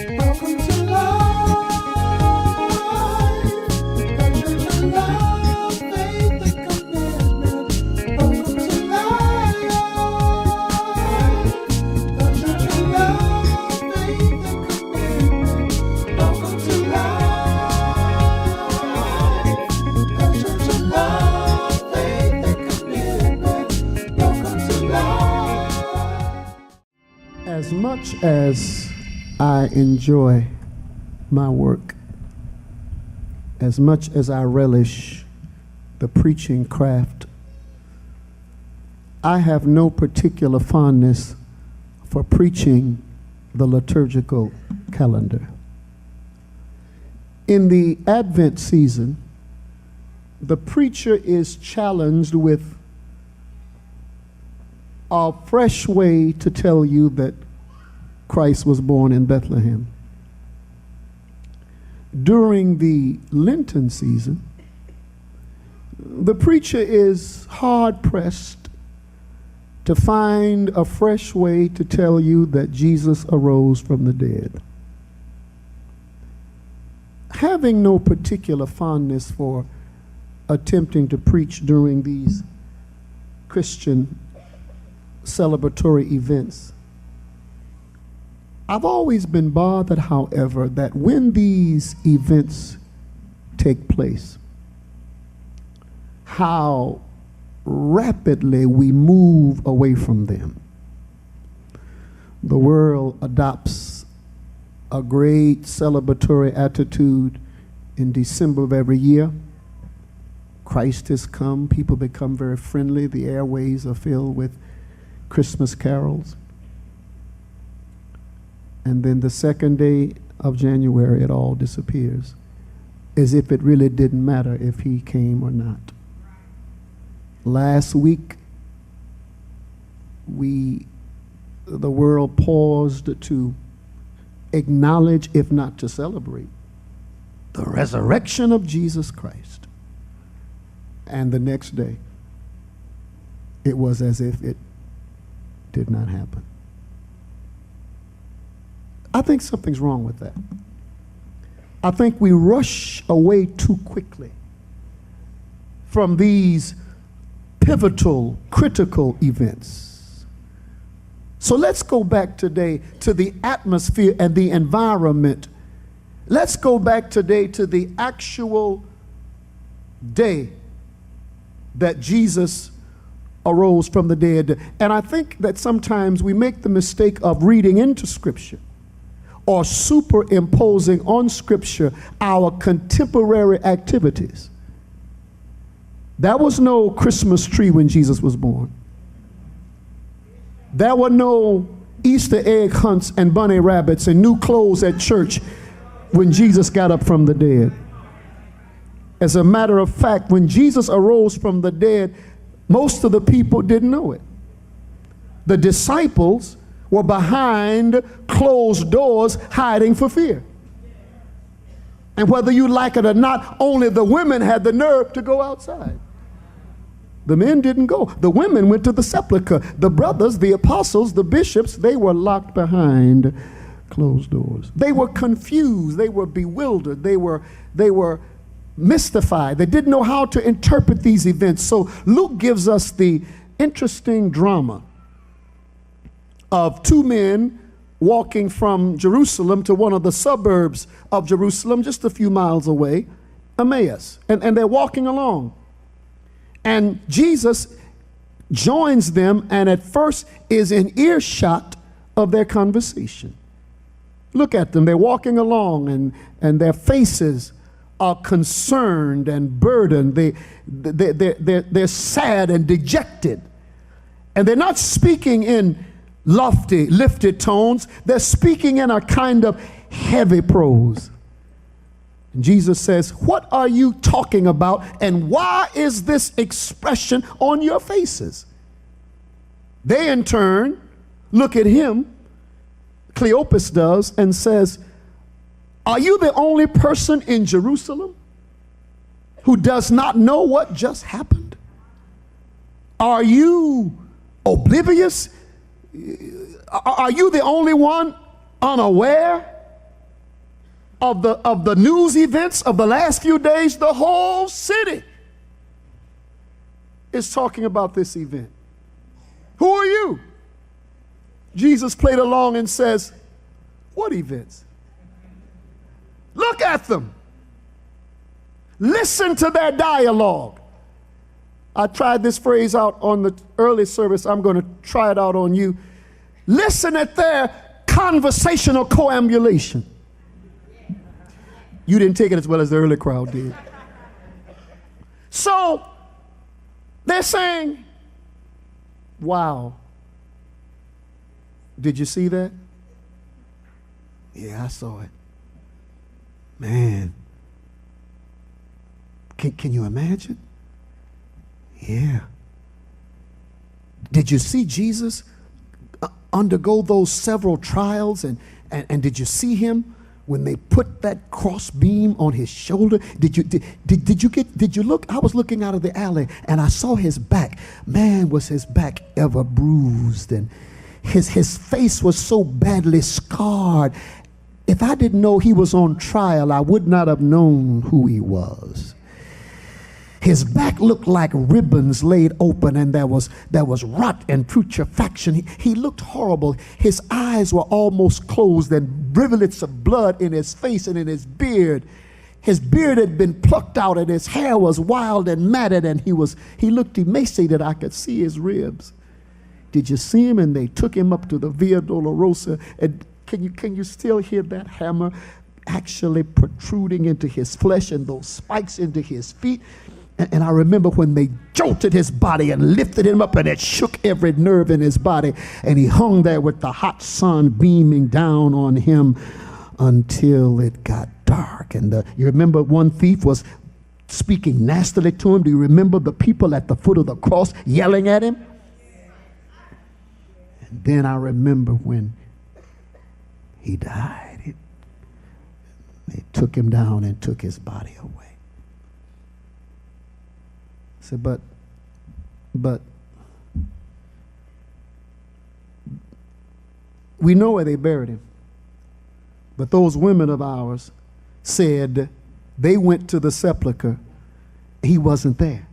Welcome to life. A church of love, faith, and commitment. Welcome to life. A church of love, faith, and commitment. Welcome to life. A church of love, faith, and commitment. Welcome to life. As much as I enjoy my work, as much as I relish the preaching craft, I have no particular fondness for preaching the liturgical calendar. In the Advent season, the preacher is challenged with a fresh way to tell you that Christ was born in Bethlehem. During the Lenten season, the preacher is hard-pressed to find a fresh way to tell you that Jesus arose from the dead. Having no particular fondness for attempting to preach during these Christian celebratory events, I've always been bothered, however, that when these events take place, how rapidly we move away from them. The world adopts a great celebratory attitude in December of every year. Christ has come, people become very friendly, the airways are filled with Christmas carols. And then the second day of January, it all disappears, as if it really didn't matter if he came or not. Last week, the world paused to acknowledge, if not to celebrate, the resurrection of Jesus Christ. And the next day, it was as if it did not happen. I think something's wrong with that. I think we rush away too quickly from these pivotal, critical events. So let's go back today to the atmosphere and the environment. Let's go back today to the actual day that Jesus arose from the dead. And I think that sometimes we make the mistake of reading into Scripture or superimposing on Scripture our contemporary activities. There was no Christmas tree when Jesus was born. There were no Easter egg hunts and bunny rabbits and new clothes at church when Jesus got up from the dead. As a matter of fact, when Jesus arose from the dead, most of the people didn't know it. The disciples were behind closed doors hiding for fear. And whether you like it or not, only the women had the nerve to go outside. The men didn't go. The women went to the sepulcher. The brothers, the apostles, the bishops, they were locked behind closed doors. They were confused. They were bewildered. They were mystified. They didn't know how to interpret these events. So Luke gives us the interesting drama of two men walking from Jerusalem to one of the suburbs of Jerusalem, just a few miles away, Emmaus. And they're walking along. And Jesus joins them and at first is in earshot of their conversation. Look at them. They're walking along and their faces are concerned and burdened. They're sad and dejected. And they're not speaking in lofty, lifted tones. They're speaking in a kind of heavy prose. And Jesus says, "What are you talking about? And why is this expression on your faces?" They in turn look at him, Cleopas does, and says, "Are you the only person in Jerusalem who does not know what just happened? Are you oblivious? Are you the only one unaware of the news events of the last few days, the whole city is talking about this event. Who are you? Jesus played along and says, what events? Look at them. Listen to their dialogue. I tried this phrase out on the early service. I'm going to try it out on you. Listen at their conversational coambulation. You didn't take it as well as the early crowd did. So they're saying, wow. Did you see that? Yeah, I saw it. Man. Can you imagine? Yeah. Did you see Jesus undergo those several trials? And did you see him when they put that cross beam on his shoulder? Did you look? I was looking out of the alley and I saw his back. Man, was his back ever bruised, and his face was so badly scarred. If I didn't know he was on trial, I would not have known who he was. His back looked like ribbons laid open, and there was rot and putrefaction. He looked horrible. His eyes were almost closed, and rivulets of blood in his face and in his beard. His beard had been plucked out, and his hair was wild and matted, and he looked emaciated. I could see his ribs. Did you see him? And they took him up to the Via Dolorosa, and can you still hear that hammer actually protruding into his flesh and those spikes into his feet? And I remember when they jolted his body and lifted him up, and it shook every nerve in his body. And he hung there with the hot sun beaming down on him until it got dark. And you remember one thief was speaking nastily to him. Do you remember the people at the foot of the cross yelling at him? And then I remember when he died. They took him down and took his body away. I said, but we know where they buried him. But those women of ours said they went to the sepulcher. He wasn't there.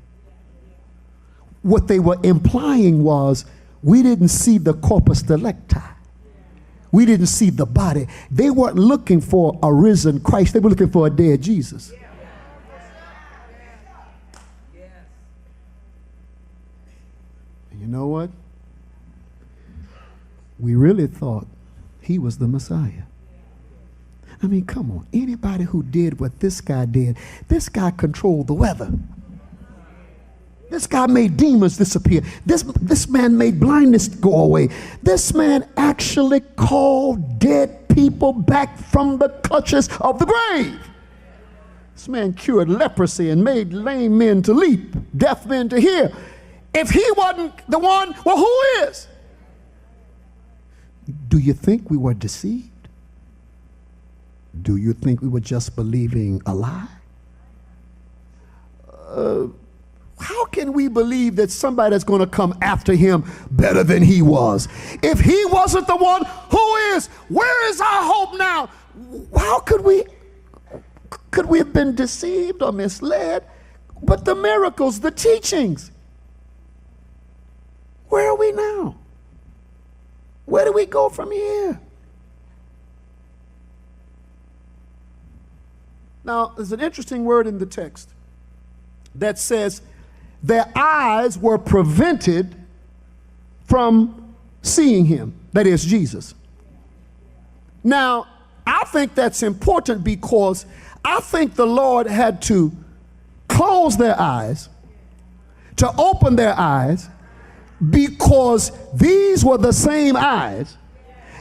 What they were implying was, we didn't see the corpus delicti. We didn't see the body. They weren't looking for a risen Christ. They were looking for a dead Jesus. And you know what? We really thought he was the Messiah. I mean, come on. Anybody who did what this guy did, this guy controlled the weather. This guy made demons disappear. This man made blindness go away. This man actually called dead people back from the clutches of the grave. This man cured leprosy and made lame men to leap, deaf men to hear. If he wasn't the one, well, who is? Do you think we were deceived? Do you think we were just believing a lie? How can we believe that somebody that's going to come after him better than he was? If he wasn't the one, who is? Where is our hope now? How could we have been deceived or misled? But the miracles, the teachings, where are we now? Where do we go from here? Now, there's an interesting word in the text that says their eyes were prevented from seeing him, that is Jesus. Now, I think that's important because I think the Lord had to close their eyes, to open their eyes, because these were the same eyes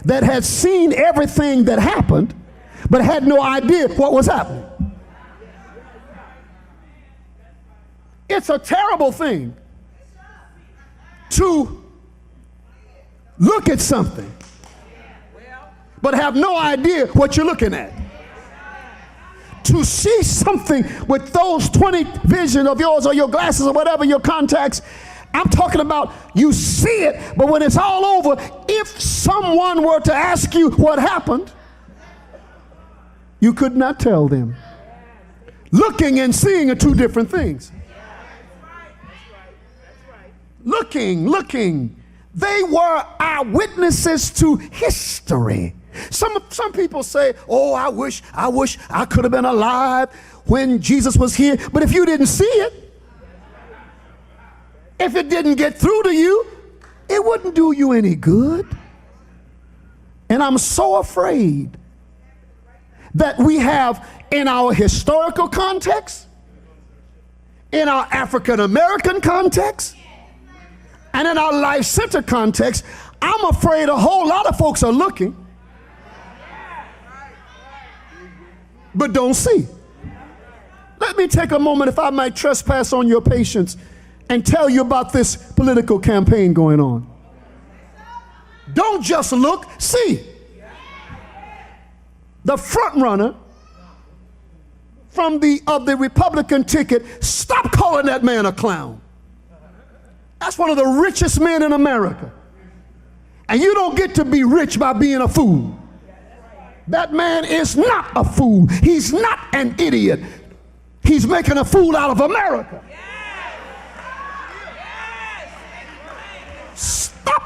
that had seen everything that happened, but had no idea what was happening. It's a terrible thing to look at something but have no idea what you're looking at. To see something with those 20 vision of yours or your glasses or whatever, your contacts, I'm talking about you see it, but when it's all over, if someone were to ask you what happened, You could not tell them. Looking and seeing are two different things. Looking. They were eyewitnesses to history. Some people say, oh, I wish I could have been alive when Jesus was here. But if you didn't see it, if it didn't get through to you, it wouldn't do you any good. And I'm so afraid that we have, in our historical context, in our African American context, and in our life center context, I'm afraid a whole lot of folks are looking but don't see. Let me take a moment, if I might trespass on your patience, and tell you about this political campaign going on. Don't just look, see. The front runner of the Republican ticket, stop calling that man a clown. That's one of the richest men in America. And you don't get to be rich by being a fool. That man is not a fool. He's not an idiot. He's making a fool out of America. Stop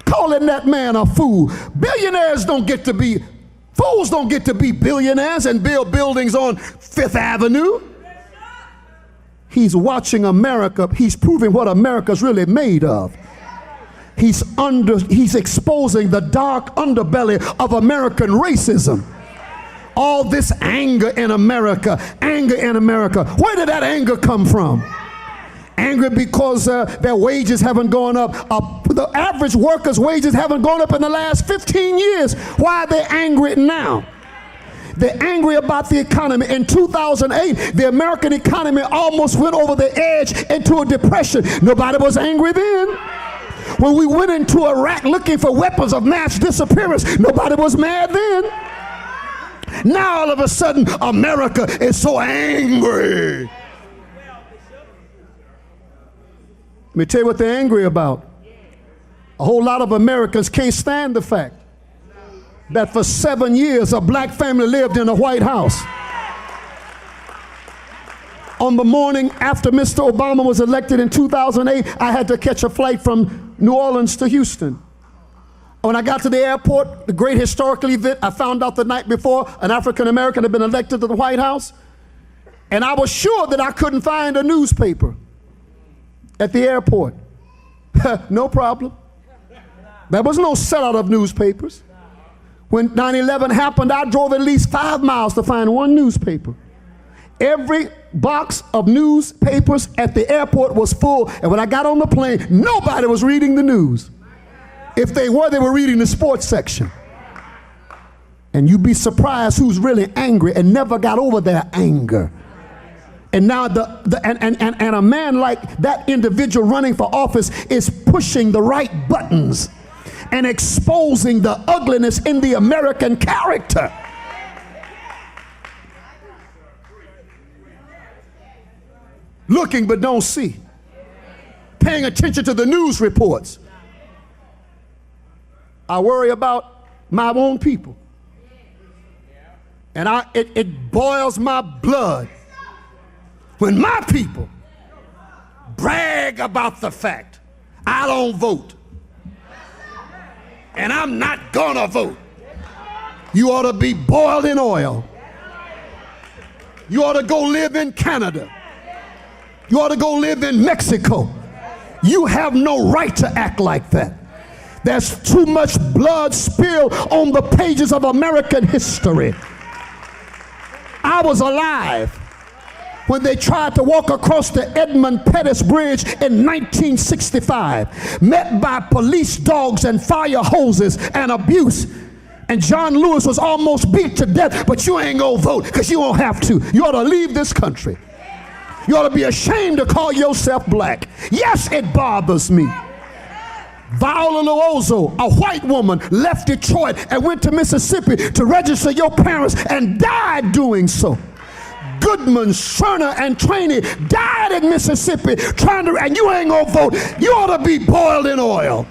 calling that man a fool. Billionaires don't get to be, fools don't get to be billionaires and build buildings on Fifth Avenue. He's watching America. He's proving what America's really made of. He's exposing the dark underbelly of American racism. All this anger in America. Where did that anger come from? Anger because their wages haven't gone up. The average worker's wages haven't gone up in the last 15 years. Why are they angry now? They're angry about the economy. In 2008, the American economy almost went over the edge into a depression. Nobody was angry then. When we went into Iraq looking for weapons of mass disappearance, nobody was mad then. Now all of a sudden, America is so angry. Let me tell you what they're angry about. A whole lot of Americans can't stand the fact that for 7 years a black family lived in a White House. On the morning after Mr. Obama was elected in 2008, I had to catch a flight from New Orleans to Houston. When I got to the airport, the great historical event, I found out the night before an African American had been elected to the White House. And I was sure that I couldn't find a newspaper at the airport. No problem. There was no sellout of newspapers. When 9/11 happened, I drove at least 5 miles to find one newspaper. Every box of newspapers at the airport was full, and when I got on the plane, nobody was reading the news. If they were reading the sports section. And you'd be surprised who's really angry and never got over their anger. And now and a man like that individual running for office is pushing the right buttons and exposing the ugliness in the American character. Looking but don't see. Paying attention to the news reports. I worry about my own people. And it boils my blood when my people brag about the fact I don't vote. And I'm not gonna vote. You ought to be boiled in oil. You ought to go live in Canada. You ought to go live in Mexico. You have no right to act like that. There's too much blood spilled on the pages of American history. I was alive when they tried to walk across the Edmund Pettus Bridge in 1965, met by police dogs and fire hoses and abuse. And John Lewis was almost beat to death, but you ain't gonna vote because you won't have to. You ought to leave this country. You ought to be ashamed to call yourself black. Yes, it bothers me. Viola Luozo, a white woman, left Detroit and went to Mississippi to register your parents and died doing so. Goodman, Cerner, and Trainee died in Mississippi and you ain't gonna vote. You ought to be boiled in oil.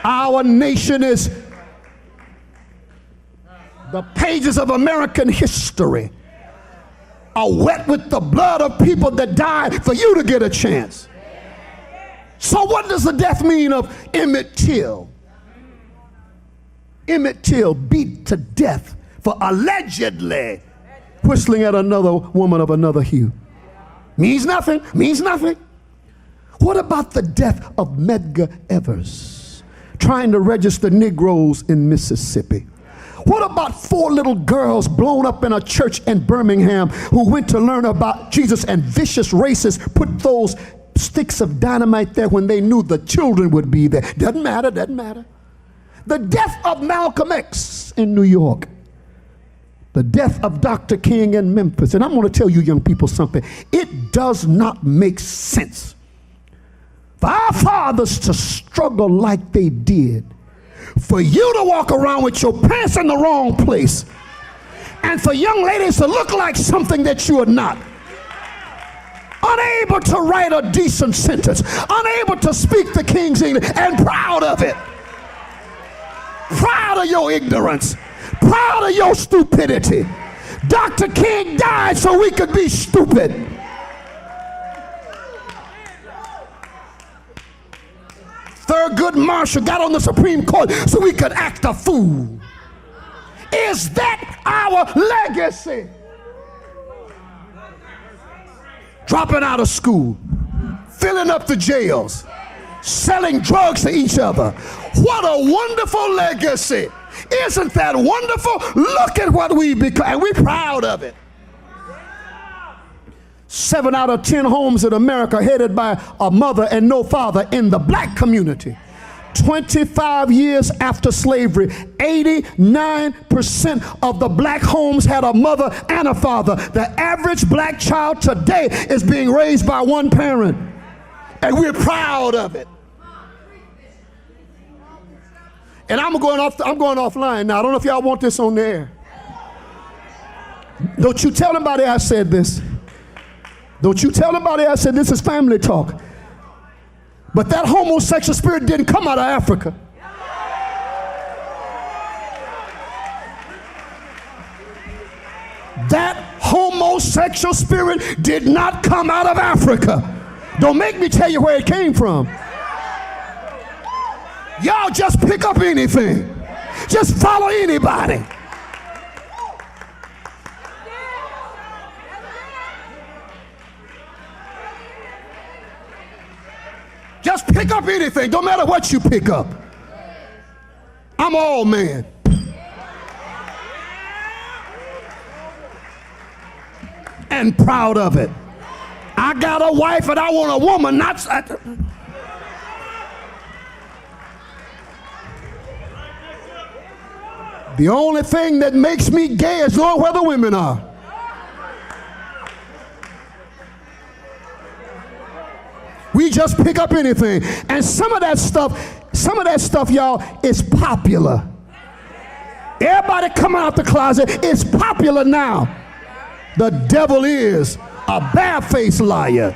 Our nation is The pages of American history are wet with the blood of people that died for you to get a chance. So what does the death mean of Emmett Till? Emmett Till beat to death for allegedly whistling at another woman of another hue. Means nothing, means nothing. What about the death of Medgar Evers trying to register Negroes in Mississippi? What about 4 little girls blown up in a church in Birmingham who went to learn about Jesus and vicious racists put those sticks of dynamite there when they knew the children would be there? Doesn't matter, doesn't matter. The death of Malcolm X in New York. The death of Dr. King in Memphis. And I'm going to tell you young people something. It does not make sense for our fathers to struggle like they did, for you to walk around with your pants in the wrong place, and for young ladies to look like something that you are not. Unable to write a decent sentence, unable to speak the King's English, and proud of it. Proud of your ignorance, proud of your stupidity. Dr. King died so we could be stupid. Thurgood Marshall got on the Supreme Court so we could act a fool. Is that our legacy? Dropping out of school, filling up the jails, selling drugs to each other. What a wonderful legacy. Isn't that wonderful? Look at what we've become, and we're proud of it. 7 out of 10 homes in America headed by a mother and no father in the black community. 25 years after slavery, 89% of the black homes had a mother and a father. The average black child today is being raised by one parent, and we're proud of it. And I'm going offline now. I don't know if y'all want this on the air. Don't you tell anybody I said this. Don't you tell anybody I said this is family talk. But that homosexual spirit didn't come out of Africa. That homosexual spirit did not come out of Africa. Don't make me tell you where it came from. Y'all just pick up anything. Just follow anybody. Just pick up anything. Don't matter what you pick up. I'm all man. And proud of it. I got a wife and I want a woman, not... The only thing that makes me gay is knowing where the women are. We just pick up anything. And some of that stuff, y'all, is popular. Everybody coming out the closet is popular now. The devil is a barefaced liar.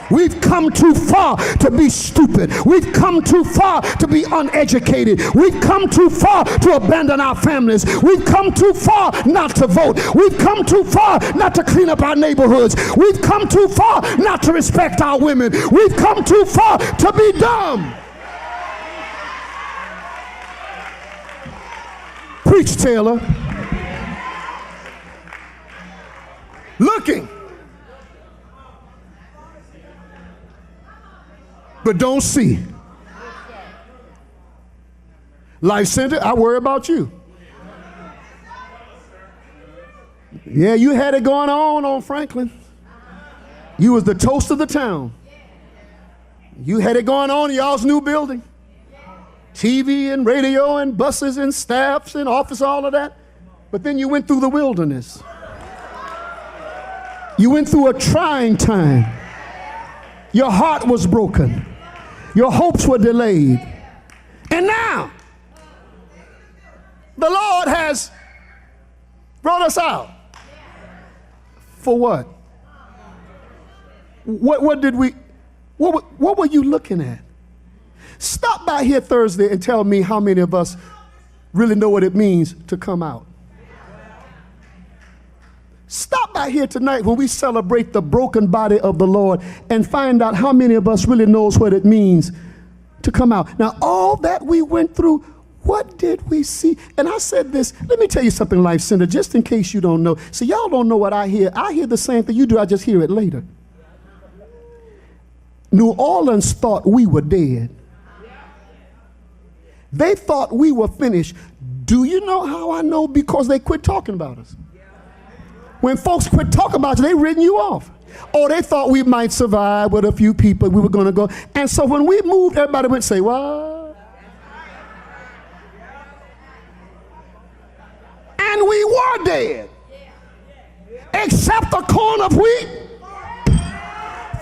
We've come too far to be stupid. We've come too far to be uneducated. We've come too far to abandon our families. We've come too far not to vote. We've come too far not to clean up our neighborhoods. We've come too far not to respect our women. We've come too far to be dumb. Preach, Taylor. Looking, but don't see. Life Center, I worry about you. Yeah, you had it going on Franklin. You was the toast of the town. You had it going on in y'all's new building. TV and radio and buses and staffs and office, all of that. But then you went through the wilderness. You went through a trying time. Your heart was broken. Your hopes were delayed. And now, the Lord has brought us out. For what? What were you looking at? Stop by here Thursday and tell me how many of us really know what it means to come out. Stop by here tonight when we celebrate the broken body of the Lord and find out how many of us really knows what it means to come out. Now, all that we went through, what did we see? And I said this, let me tell you something, Life Center, just in case you don't know. See, y'all don't know what I hear. I hear the same thing you do, I just hear it later. New Orleans thought we were dead. They thought we were finished. Do you know how I know? Because they quit talking about us. When folks quit talking about you, they written you off. Or they thought we might survive with a few people, we were going to go. And so when we moved, everybody went say, what? And we were dead. Except a corn of wheat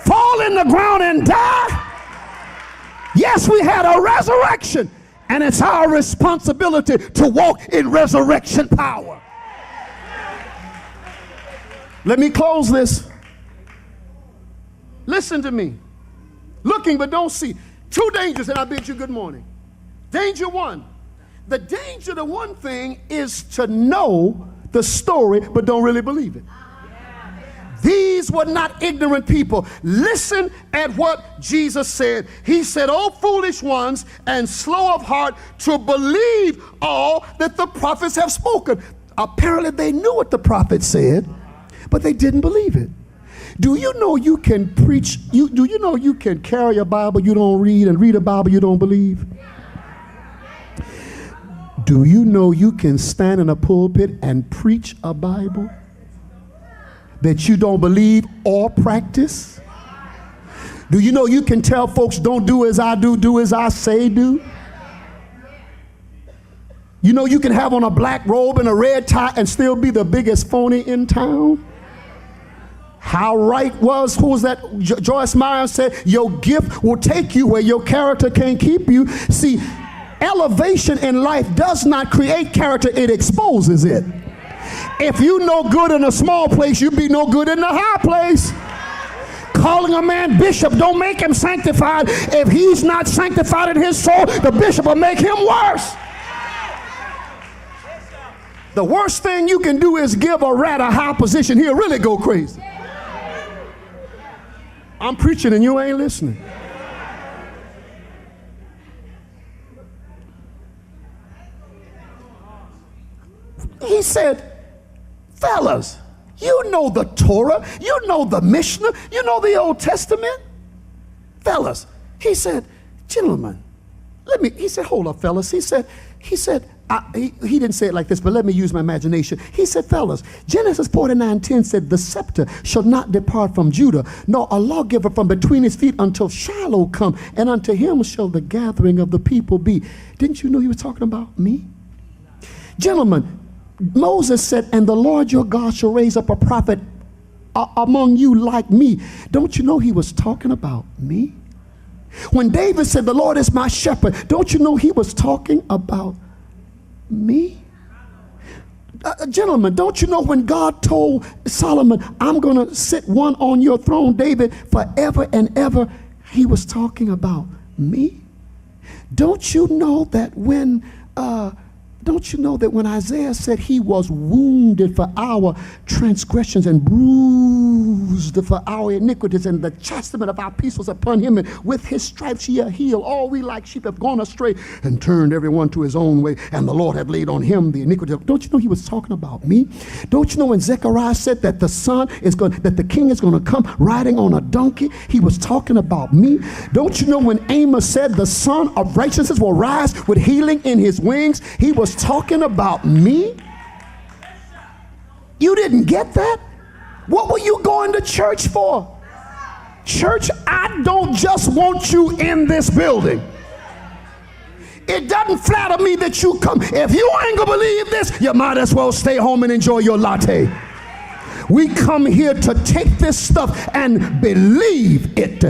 fall in the ground and die. Yes, we had a resurrection, and it's our responsibility to walk in resurrection power. Let me close this. Listen to me. Looking but don't see. Two dangers, and I bid you good morning. Danger one. The danger to one thing is to know the story but don't really believe it. These were not ignorant people. Listen at what Jesus said. He said, "O foolish ones and slow of heart to believe all that the prophets have spoken." Apparently they knew what the prophets said, but they didn't believe it. Do you know you can preach, do you know you can carry a Bible you don't read and read a Bible you don't believe? Do you know you can stand in a pulpit and preach a Bible that you don't believe or practice? Do you know you can tell folks, don't do as I do as I say do? You know you can have on a black robe and a red tie and still be the biggest phony in town? How right was, who was that? Joyce Meyer said, your gift will take you where your character can't keep you. See, elevation in life does not create character, it exposes it. If you no good in a small place, you be no good in the high place. Calling a man bishop don't make him sanctified. If he's not sanctified in his soul, the bishop will make him worse. The worst thing you can do is give a rat a high position. He'll really go crazy. I'm preaching and you ain't listening. He said, fellas, you know the Torah, you know the Mishnah, you know the Old Testament. Fellas, he said, gentlemen, he said, hold up, fellas. He said, he didn't say it like this, but let me use my imagination. He said, fellas, Genesis 49:10 said, the scepter shall not depart from Judah, nor a lawgiver from between his feet until Shiloh come, and unto him shall the gathering of the people be. Didn't you know he was talking about me? Gentlemen, Moses said, and the Lord your God shall raise up a prophet among you like me. Don't you know he was talking about me? When David said, the Lord is my shepherd, don't you know he was talking about me? Gentlemen, don't you know when God told Solomon, I'm going to sit one on your throne, David, forever and ever, he was talking about me? Don't you know that when Isaiah said he was wounded for our transgressions and bruised for our iniquities, and the chastisement of our peace was upon him, and with his stripes ye are healed. All we like sheep have gone astray and turned everyone to his own way, and the Lord hath laid on him the iniquity. Don't you know he was talking about me? Don't you know when Zechariah said that that the king is going to come riding on a donkey, he was talking about me? Don't you know when Amos said the son of righteousness will rise with healing in his wings, he was talking about me? You didn't get that? What were you going to church for? Church, I don't just want you in this building. It doesn't flatter me that you come. If you ain't gonna believe this, you might as well stay home and enjoy your latte. We come here to take this stuff and believe it.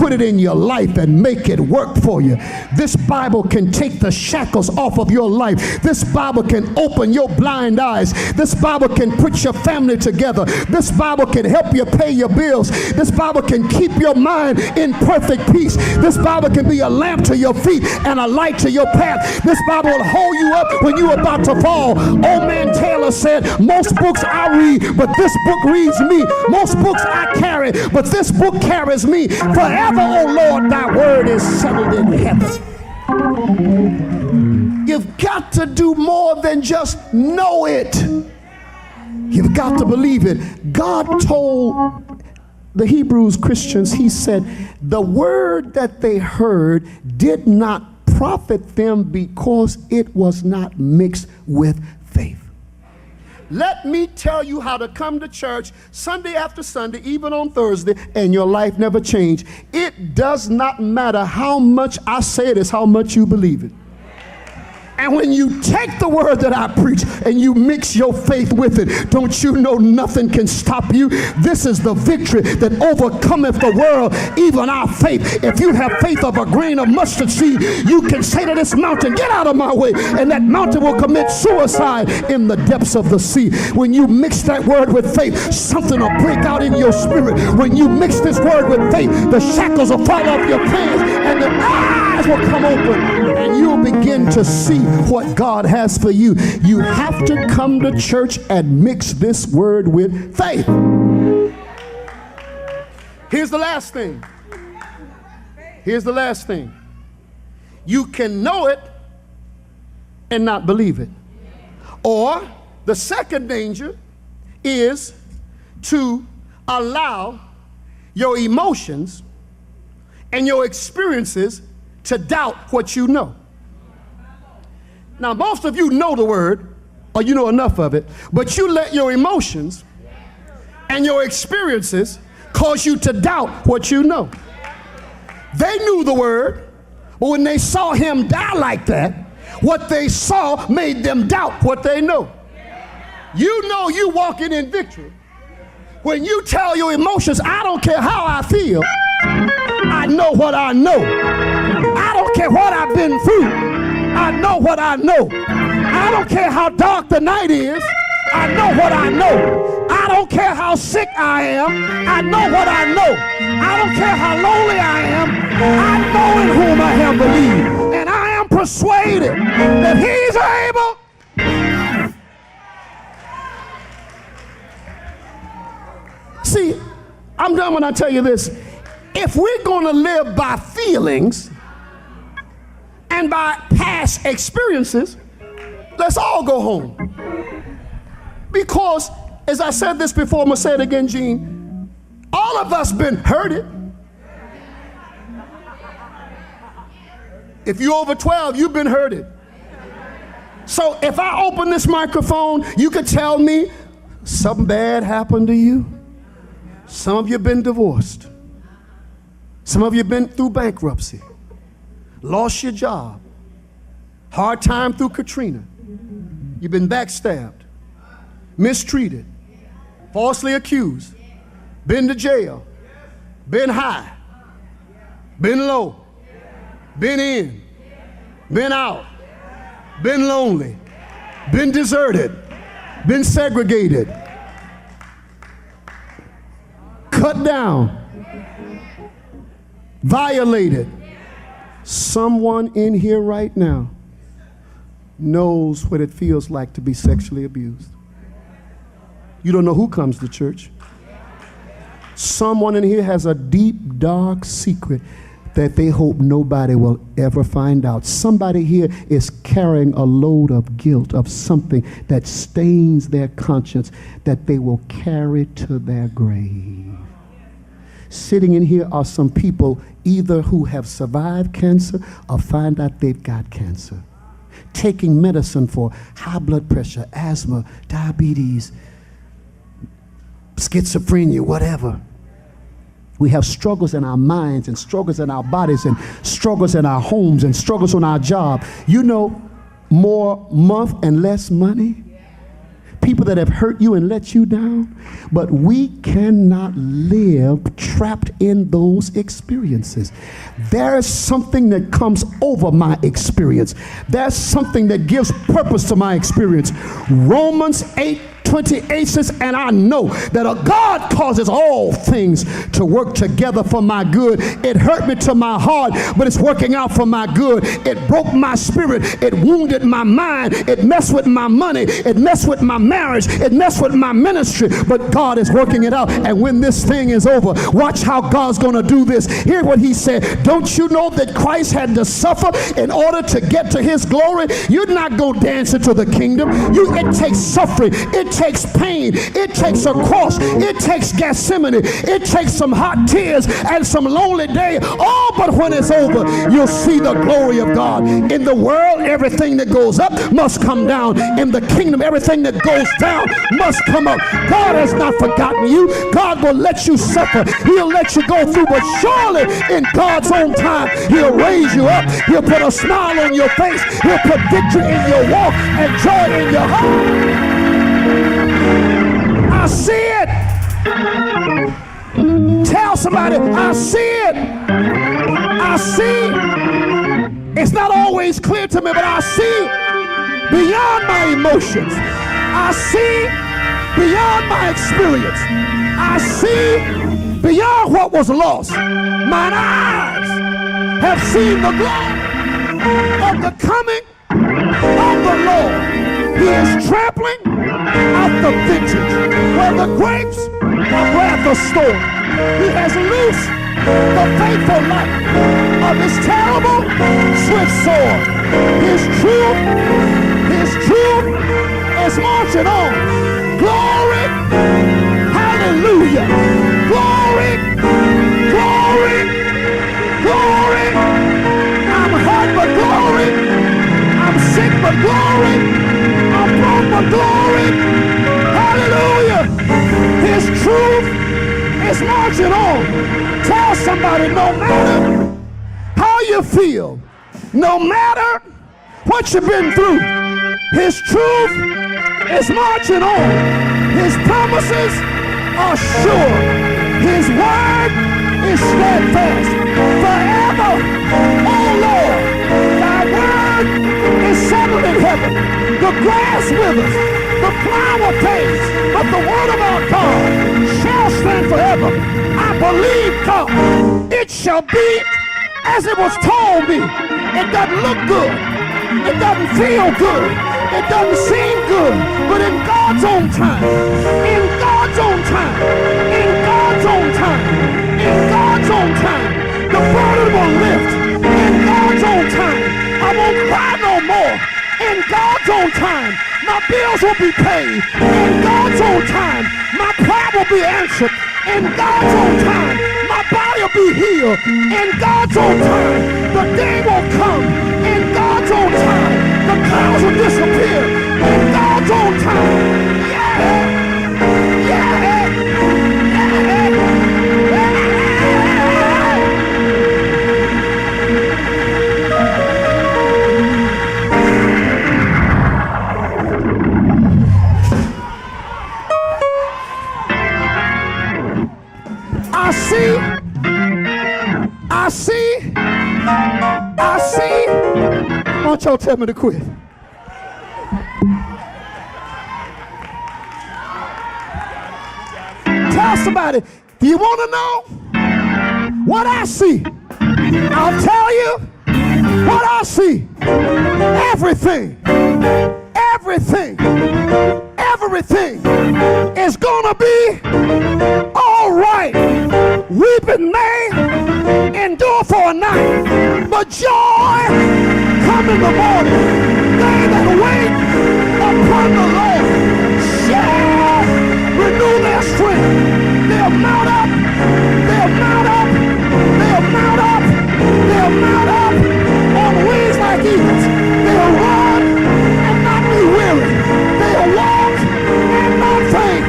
put it in your life and make it work for you. This Bible can take the shackles off of your life. This Bible can open your blind eyes. This Bible can put your family together. This Bible can help you pay your bills. This Bible can keep your mind in perfect peace. This Bible can be a lamp to your feet and a light to your path. This Bible will hold you up when you're about to fall. Old man Taylor said, most books I read, but this book reads me. Most books I carry, but this book carries me. Forever, O Lord, thy word is settled in heaven. You've got to do more than just know it. You've got to believe it. God told the Hebrews Christians, he said, the word that they heard did not profit them because it was not mixed with faith. Let me tell you how to come to church Sunday after Sunday, even on Thursday, and your life never changed. It does not matter how much I say it, it's how much you believe it. And when you take the word that I preach and you mix your faith with it, don't you know nothing can stop you? This is the victory that overcometh the world, even our faith. If you have faith of a grain of mustard seed, you can say to this mountain, get out of my way, and that mountain will commit suicide in the depths of the sea. When you mix that word with faith, something will break out in your spirit. When you mix this word with faith, the shackles will fall off your pants and the eyes will come open and you'll begin to see what God has for you. You have to come to church and mix this word with faith. Here's the last thing. Here's the last thing. You can know it and not believe it. Or the second danger is to allow your emotions and your experiences to doubt what you know. Now, most of you know the word, or you know enough of it, but you let your emotions and your experiences cause you to doubt what you know. They knew the word, but when they saw him die like that, what they saw made them doubt what they know. You know you walking in victory when you tell your emotions, I don't care how I feel, I know what I know. I don't care what I've been through, I know what I know. I don't care how dark the night is, I know what I know. I don't care how sick I am, I know what I know. I don't care how lonely I am, I know in whom I have believed. And I am persuaded that he's able. See, I'm done when I tell you this. If we're going to live by feelings and by past experiences, let's all go home. Because, as I said this before, I'm going to say it again, Gene, all of us been hurted. If you're over 12, you've been hurted. So if I open this microphone, you could tell me something bad happened to you. Some of you have been divorced. Some of you have been through bankruptcy. Lost your job, hard time through Katrina. You've been backstabbed, mistreated, falsely accused, been to jail, been high, been low, been in, been out, been lonely, been deserted, been segregated, cut down, violated. Someone in here right now knows what it feels like to be sexually abused. You don't know who comes to church. Someone in here has a deep, dark secret that they hope nobody will ever find out. Somebody here is carrying a load of guilt, of something that stains their conscience, that they will carry to their grave. Sitting in here are some people either who have survived cancer or find out they've got cancer, taking medicine for high blood pressure, asthma, diabetes, schizophrenia, whatever. We have struggles in our minds and struggles in our bodies and struggles in our homes and struggles on our job. You know, more month and less money. people that have hurt you and let you down, but we cannot live trapped in those experiences. There is something that comes over my experience. There's something that gives purpose to my experience. Romans 8:28 says, and I know that a God causes all things to work together for my good. It hurt me to my heart, but it's working out for my good. It broke my spirit. It wounded my mind. It messed with my money. It messed with my marriage. It messed with my ministry, but God is working it out. And when this thing is over, watch how God's going to do this. Here's what he said. Don't you know that Christ had to suffer in order to get to his glory? You're not going to dance into the kingdom. It takes suffering. It takes pain. It takes a cross. It takes Gethsemane. It takes some hot tears and some lonely day. Oh, but when it's over, you'll see the glory of God. In the world, everything that goes up must come down. In the kingdom, everything that goes down must come up. God has not forgotten you. God will let you suffer. He'll let you go through, but surely in God's own time, he'll raise you up. He'll put a smile on your face. He'll put victory in your walk and joy in your heart. I see it. Tell somebody, I see it. I see. It's not always clear to me, but I see beyond my emotions. I see beyond my experience. I see beyond what was lost. Mine eyes have seen the glory of the coming of the Lord. He is trampling out the vintage where the grapes of wrath are stored. He has loosed the faithful light of his terrible swift sword. His truth is marching on. Glory, hallelujah. Glory, glory, glory. I'm hurt but glory. I'm sick but glory. I'm broke but glory. Hallelujah. His truth is marching on. Tell somebody, no matter how you feel, no matter what you've been through, his truth is marching on. His promises are sure. His word is steadfast. Forever, oh Lord, thy word is settled in heaven. The grass withers, the flower fades, but the word of our God shall stand forever. I believe God. It shall be as it was told me. It doesn't look good. It doesn't feel good. It doesn't seem good. But in God's own time, in God's own time, in God's own time, in God's own time, the burden will lift. In God's own time, I won't cry no more. In God's own time, my bills will be paid. In God's own time, my prayer will be answered. In God's own time, my body will be healed. In God's own time, the day will come. In God's own time, the clouds will disappear. In God's own time. Yeah! Yeah! I see. Why don't y'all tell me to quit? Tell somebody, do you want to know what I see? I'll tell you what I see. Everything is gonna be all right. Weeping may endure for a night, but joy come in the morning. They that wait upon the Lord shall renew their strength. They'll mount up. They'll mount up. They'll mount up. They'll mount up on wings like eagles. They'll run and not be weary. They'll walk and not faint.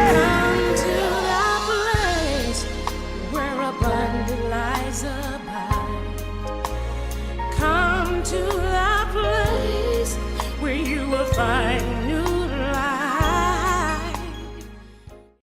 Come to that place where abundant lies abide. Come to that place where you will find